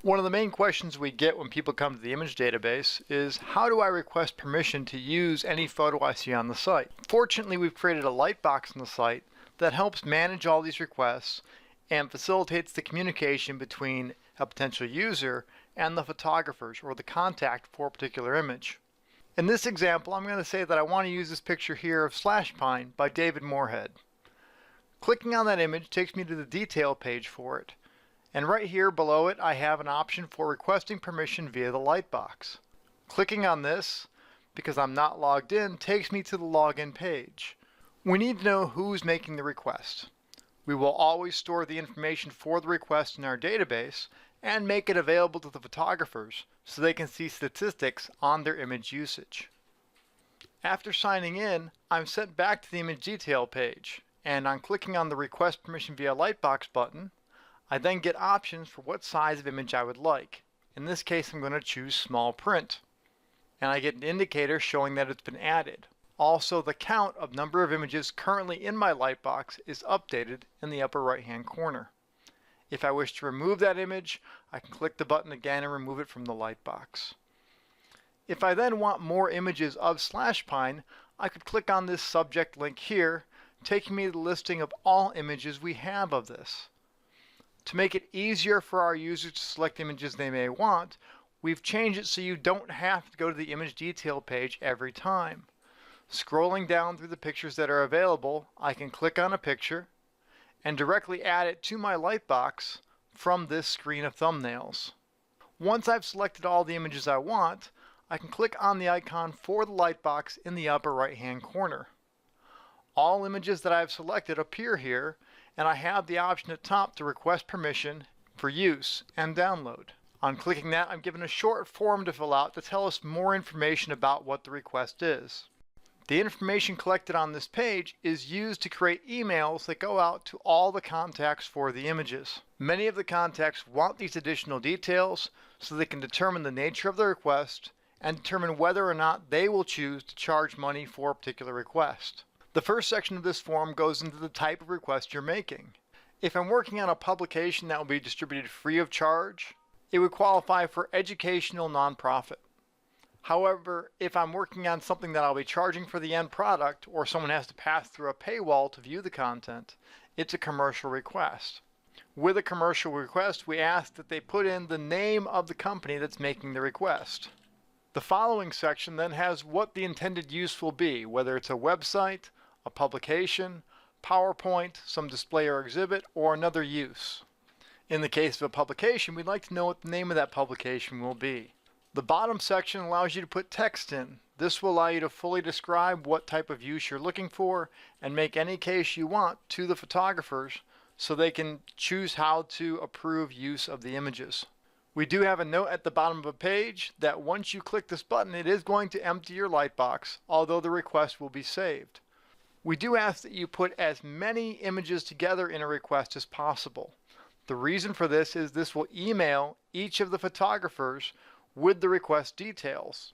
One of the main questions we get when people come to the image database is, how do I request permission to use any photo I see on the site? Fortunately, we've created a lightbox on the site that helps manage all these requests and facilitates the communication between a potential user and the photographers or the contact for a particular image. In this example, I'm going to say that I want to use this picture here of Slash Pine by David Moorhead. Clicking on that image takes me to the detail page for it. And right here below it, I have an option for requesting permission via the lightbox. Clicking on this, because I'm not logged in, takes me to the login page. We need to know who's making the request. We will always store the information for the request in our database and make it available to the photographers so they can see statistics on their image usage. After signing in, I'm sent back to the image detail page, and on clicking on the Request Permission via Lightbox button, I then get options for what size of image I would like. In this case, I'm going to choose small print. And I get an indicator showing that it's been added. Also, the count of number of images currently in my lightbox is updated in the upper right hand corner. If I wish to remove that image, I can click the button again and remove it from the lightbox. If I then want more images of Slash Pine, I could click on this subject link here, taking me to the listing of all images we have of this. To make it easier for our users to select images they may want, we've changed it so you don't have to go to the image detail page every time. Scrolling down through the pictures that are available, I can click on a picture and directly add it to my lightbox from this screen of thumbnails. Once I've selected all the images I want, I can click on the icon for the lightbox in the upper right hand corner. All images that I've selected appear here, and I have the option at top to request permission for use and download. On clicking that, I'm given a short form to fill out to tell us more information about what the request is. The information collected on this page is used to create emails that go out to all the contacts for the images. Many of the contacts want these additional details so they can determine the nature of the request and determine whether or not they will choose to charge money for a particular request. The first section of this form goes into the type of request you're making. If I'm working on a publication that will be distributed free of charge, it would qualify for educational nonprofit. However, if I'm working on something that I'll be charging for the end product, or someone has to pass through a paywall to view the content, it's a commercial request. With a commercial request, we ask that they put in the name of the company that's making the request. The following section then has what the intended use will be, whether it's a website, a publication, PowerPoint, some display or exhibit, or another use. In the case of a publication, we'd like to know what the name of that publication will be. The bottom section allows you to put text in. This will allow you to fully describe what type of use you're looking for and make any case you want to the photographers so they can choose how to approve use of the images. We do have a note at the bottom of a page that once you click this button, it is going to empty your lightbox, although the request will be saved. We do ask that you put as many images together in a request as possible. The reason for this is this will email each of the photographers with the request details.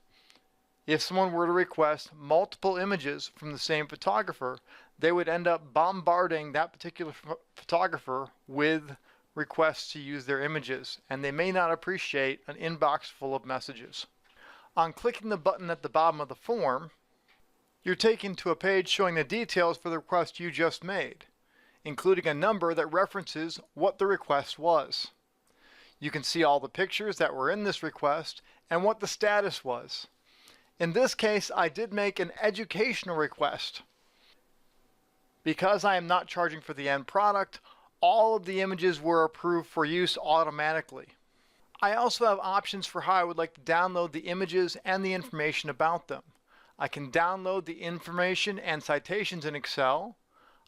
If someone were to request multiple images from the same photographer, they would end up bombarding that particular photographer with requests to use their images, and they may not appreciate an inbox full of messages. On clicking the button at the bottom of the form, you're taken to a page showing the details for the request you just made, including a number that references what the request was. You can see all the pictures that were in this request and what the status was. In this case, I did make an educational request. Because I am not charging for the end product, all of the images were approved for use automatically. I also have options for how I would like to download the images and the information about them. I can download the information and citations in Excel.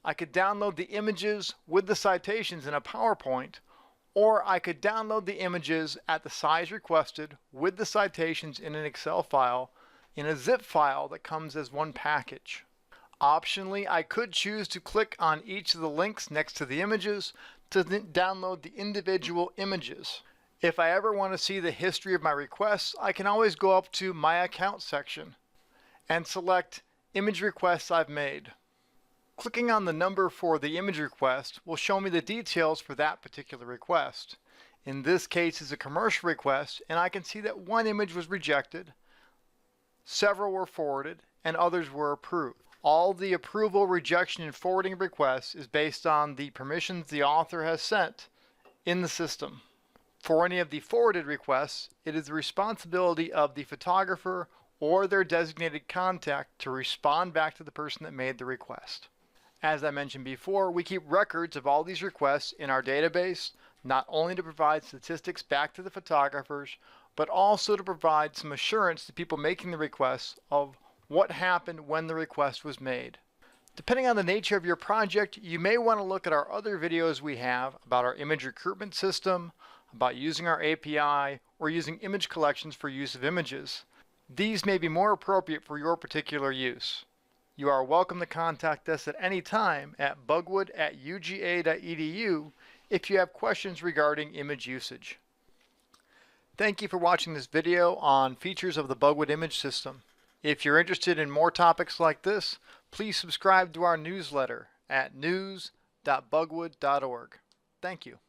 I could download the images with the citations in a PowerPoint, or I could download the images at the size requested with the citations in an Excel file in a zip file that comes as one package. Optionally, I could choose to click on each of the links next to the images to download the individual images. If I ever want to see the history of my requests, I can always go up to My Account section and select Image Requests I've made. Clicking on the number for the image request will show me the details for that particular request. In this case, it's a commercial request, and I can see that one image was rejected, several were forwarded, and others were approved. All the approval, rejection, and forwarding requests is based on the permissions the author has sent in the system. For any of the forwarded requests, it is the responsibility of the photographer or their designated contact to respond back to the person that made the request. As I mentioned before, we keep records of all these requests in our database, not only to provide statistics back to the photographers, but also to provide some assurance to people making the requests of what happened when the request was made. Depending on the nature of your project, you may want to look at our other videos we have about our image recruitment system, about using our API, or using image collections for use of images. These may be more appropriate for your particular use. You are welcome to contact us at any time at bugwood@uga.edu if you have questions regarding image usage. Thank you for watching this video on features of the Bugwood Image System. If you're interested in more topics like this, please subscribe to our newsletter at news.bugwood.org. Thank you.